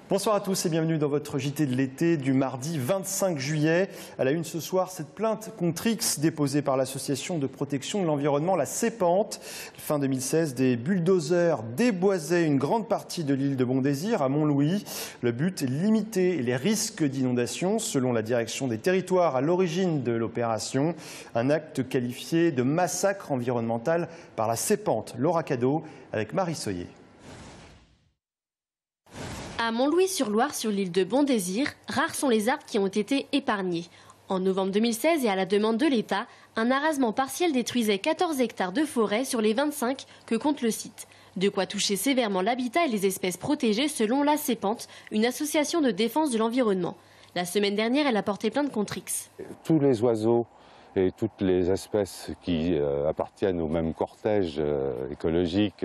Bonsoir à tous et bienvenue dans votre JT de l'été du mardi 25 juillet. À la une ce soir, cette plainte contre X déposée par l'association de protection de l'environnement, la Sépente. Fin 2016, des bulldozers déboisaient une grande partie de l'île de Bon-Désir à Montlouis. Le but est de limiter les risques d'inondation selon la direction des territoires à l'origine de l'opération. Un acte qualifié de massacre environnemental par la Sépente. Laura Cadeau avec Marie Soyer. À Montlouis-sur-Loire, sur l'île de Bon-Désir, rares sont les arbres qui ont été épargnés. En novembre 2016 et à la demande de l'État, un arasement partiel détruisait 14 hectares de forêt sur les 25 que compte le site. De quoi toucher sévèrement l'habitat et les espèces protégées selon la Sépente, une association de défense de l'environnement. La semaine dernière, elle a porté plainte contre X. Tous les oiseaux et toutes les espèces qui appartiennent au même cortège écologique,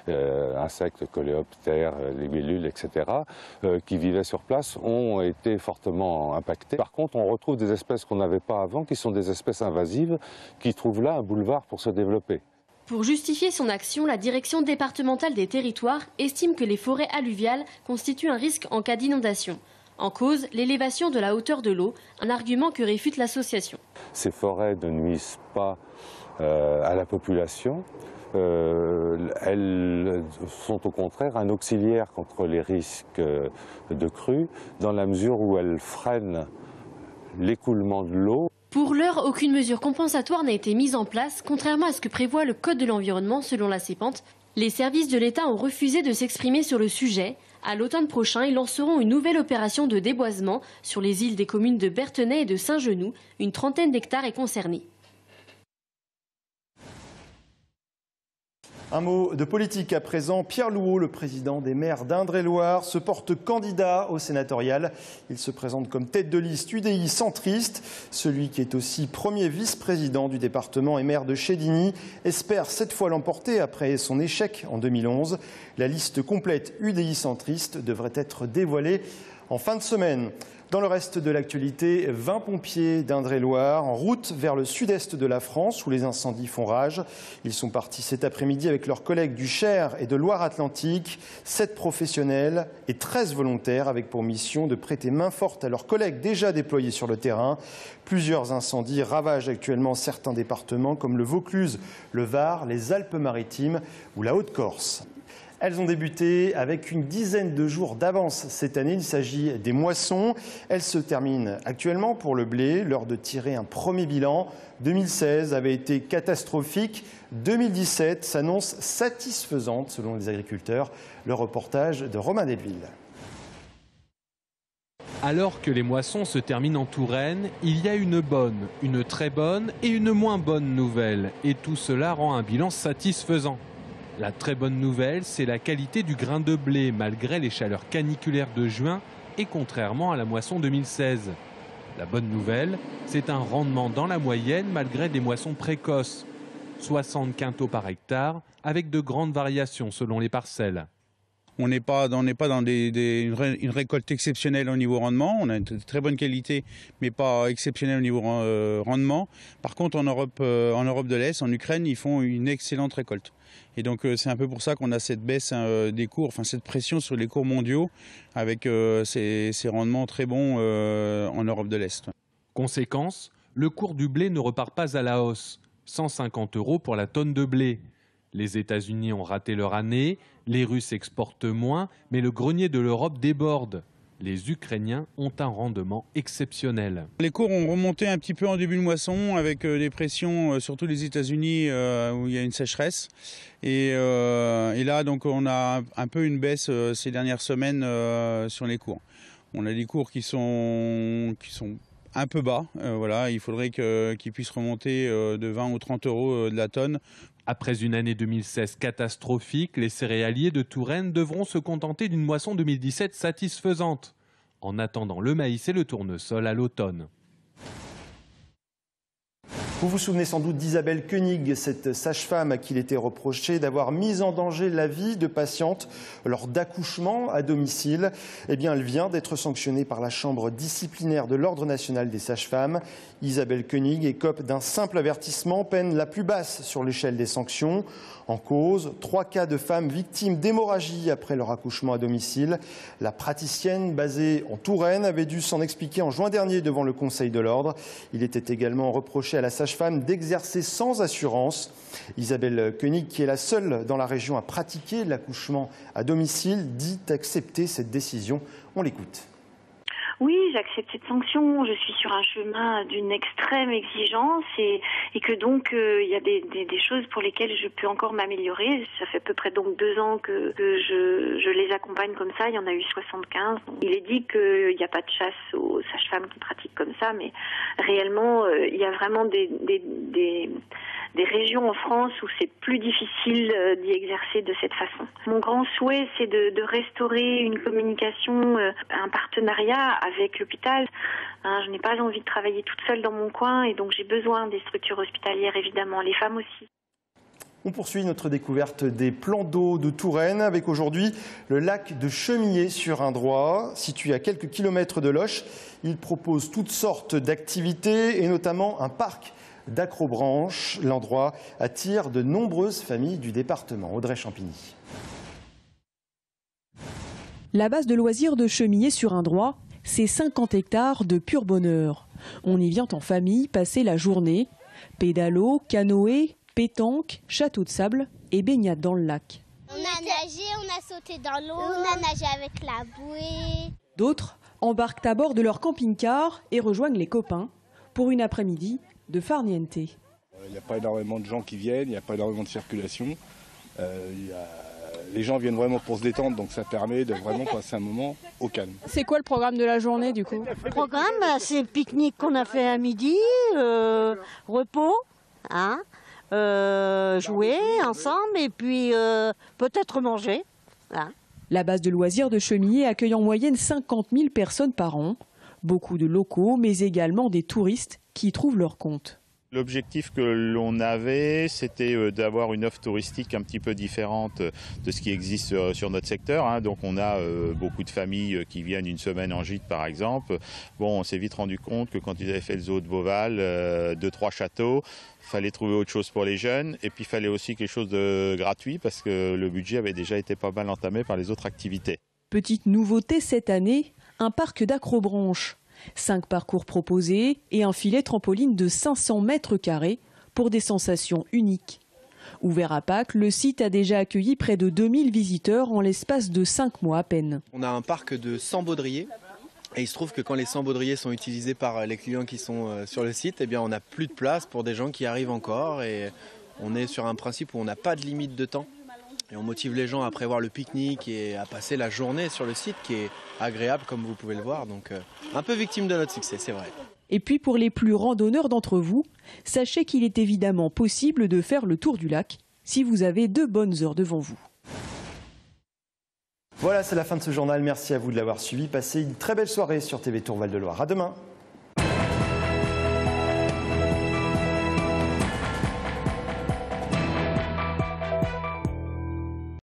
insectes, coléoptères, libellules, etc., qui vivaient sur place, ont été fortement impactés. Par contre, on retrouve des espèces qu'on n'avait pas avant, qui sont des espèces invasives, qui trouvent là un boulevard pour se développer. Pour justifier son action, la direction départementale des territoires estime que les forêts alluviales constituent un risque en cas d'inondation. En cause, l'élévation de la hauteur de l'eau, un argument que réfute l'association. Ces forêts ne nuisent pas à la population. Elles sont au contraire un auxiliaire contre les risques de crues, dans la mesure où elles freinent l'écoulement de l'eau. Pour l'heure, aucune mesure compensatoire n'a été mise en place, contrairement à ce que prévoit le Code de l'environnement selon la Sépente. Les services de l'État ont refusé de s'exprimer sur le sujet. À l'automne prochain, ils lanceront une nouvelle opération de déboisement sur les îles des communes de Berthenay et de Saint-Genoux. Une trentaine d'hectares est concernée. Un mot de politique à présent. Pierre Louhault, le président des maires d'Indre-et-Loire, se porte candidat au sénatorial. Il se présente comme tête de liste UDI centriste. Celui qui est aussi premier vice-président du département et maire de Chédigny espère cette fois l'emporter après son échec en 2011. La liste complète UDI centriste devrait être dévoilée en fin de semaine. Dans le reste de l'actualité, 20 pompiers d'Indre-et-Loire en route vers le sud-est de la France où les incendies font rage. Ils sont partis cet après-midi avec leurs collègues du Cher et de Loire-Atlantique. 7 professionnels et 13 volontaires avec pour mission de prêter main forte à leurs collègues déjà déployés sur le terrain. Plusieurs incendies ravagent actuellement certains départements comme le Vaucluse, le Var, les Alpes-Maritimes ou la Haute-Corse. Elles ont débuté avec une dizaine de jours d'avance cette année. Il s'agit des moissons. Elles se terminent actuellement pour le blé. L'heure de tirer un premier bilan. 2016 avait été catastrophique. 2017 s'annonce satisfaisante selon les agriculteurs. Le reportage de Romain Delville. Alors que les moissons se terminent en Touraine, il y a une bonne, une très bonne et une moins bonne nouvelle. Et tout cela rend un bilan satisfaisant. La très bonne nouvelle, c'est la qualité du grain de blé malgré les chaleurs caniculaires de juin et contrairement à la moisson 2016. La bonne nouvelle, c'est un rendement dans la moyenne malgré des moissons précoces. 60 quintaux par hectare avec de grandes variations selon les parcelles. On n'est pas dans une récolte exceptionnelle au niveau rendement. On a une très bonne qualité, mais pas exceptionnelle au niveau rendement. Par contre, en Europe de l'Est, en Ukraine, ils font une excellente récolte. Et donc, c'est un peu pour ça qu'on a cette baisse des cours, enfin cette pression sur les cours mondiaux, avec ces rendements très bons en Europe de l'Est. Conséquence, le cours du blé ne repart pas à la hausse. 150 € pour la tonne de blé. Les États-Unis ont raté leur année, les Russes exportent moins, mais le grenier de l'Europe déborde. Les Ukrainiens ont un rendement exceptionnel. Les cours ont remonté un petit peu en début de moisson avec des pressions, surtout les États-Unis où il y a une sécheresse. Et là, donc, on a un peu une baisse ces dernières semaines sur les cours. On a des cours qui sont un peu bas. Voilà, il faudrait qu'ils puissent remonter de 20 ou 30 € de la tonne. Après une année 2016 catastrophique, les céréaliers de Touraine devront se contenter d'une moisson 2017 satisfaisante, en attendant le maïs et le tournesol à l'automne. Vous vous souvenez sans doute d'Isabelle Koenig, cette sage-femme à qui il était reproché d'avoir mis en danger la vie de patientes lors d'accouchements à domicile. Eh bien, elle vient d'être sanctionnée par la chambre disciplinaire de l'Ordre national des sages-femmes. Isabelle Koenig écope d'un simple avertissement, peine la plus basse sur l'échelle des sanctions. En cause, 3 cas de femmes victimes d'hémorragie après leur accouchement à domicile. La praticienne basée en Touraine avait dû s'en expliquer en juin dernier devant le Conseil de l'Ordre. Il était également reproché à la sage-femme d'exercer sans assurance. Isabelle Koenig, qui est la seule dans la région à pratiquer l'accouchement à domicile, dit accepter cette décision. On l'écoute. Oui, j'accepte cette sanction. Je suis sur un chemin d'une extrême exigence et que donc il y a des choses pour lesquelles je peux encore m'améliorer. Ça fait à peu près donc 2 ans que je les accompagne comme ça. Il y en a eu 75. Donc, il est dit qu'il n'y a pas de chasse aux sages-femmes qui pratiquent comme ça, mais réellement il y a vraiment des régions en France où c'est plus difficile d'y exercer de cette façon. Mon grand souhait, c'est de restaurer une communication, un partenariat avec l'hôpital. Je n'ai pas envie de travailler toute seule dans mon coin et donc j'ai besoin des structures hospitalières, évidemment, les femmes aussi. On poursuit notre découverte des plans d'eau de Touraine avec aujourd'hui le lac de Chemillé-sur-Indrois. Situé à quelques kilomètres de Loches, il propose toutes sortes d'activités et notamment un parc d'acrobranche. L'endroit attire de nombreuses familles du département. Audrey Champigny. La base de loisirs de Chemillé-sur-Indrois, c'est 50 hectares de pur bonheur. On y vient en famille passer la journée. Pédalo, canoë, pétanque, château de sable et baignade dans le lac. On a nagé, on a sauté dans l'eau, on a nagé avec la bouée. D'autres embarquent à bord de leur camping-car et rejoignent les copains pour une après-midi de farniente. Il n'y a pas énormément de gens qui viennent, il n'y a pas énormément de circulation. Les gens viennent vraiment pour se détendre, donc ça permet de vraiment passer un moment au calme. C'est quoi le programme de la journée du coup? Le programme, c'est le pique-nique qu'on a fait à midi, repos, jouer ensemble et puis peut-être manger. La base de loisirs de Chemillé accueille en moyenne 50 000 personnes par an. Beaucoup de locaux, mais également des touristes qui y trouvent leur compte. L'objectif que l'on avait, c'était d'avoir une offre touristique un petit peu différente de ce qui existe sur notre secteur. Donc on a beaucoup de familles qui viennent une semaine en gîte par exemple. Bon, on s'est vite rendu compte que quand ils avaient fait le zoo de Beauval, 2-3 châteaux, il fallait trouver autre chose pour les jeunes et puis il fallait aussi quelque chose de gratuit parce que le budget avait déjà été pas mal entamé par les autres activités. Petite nouveauté cette année, un parc d'acrobranche. 5 parcours proposés et un filet trampoline de 500 mètres carrés pour des sensations uniques. Ouvert à Pâques, le site a déjà accueilli près de 2000 visiteurs en l'espace de 5 mois à peine. On a un parc de 100 baudriers et il se trouve que quand les 100 baudriers sont utilisés par les clients qui sont sur le site, eh bien on n'a plus de place pour des gens qui arrivent encore et on est sur un principe où on n'a pas de limite de temps. Et on motive les gens à prévoir le pique-nique et à passer la journée sur le site qui est agréable comme vous pouvez le voir. Donc un peu victime de notre succès, c'est vrai. Et puis pour les plus randonneurs d'entre vous, sachez qu'il est évidemment possible de faire le tour du lac si vous avez 2 bonnes heures devant vous. Voilà, c'est la fin de ce journal. Merci à vous de l'avoir suivi. Passez une très belle soirée sur TV Tour Val de Loire. À demain.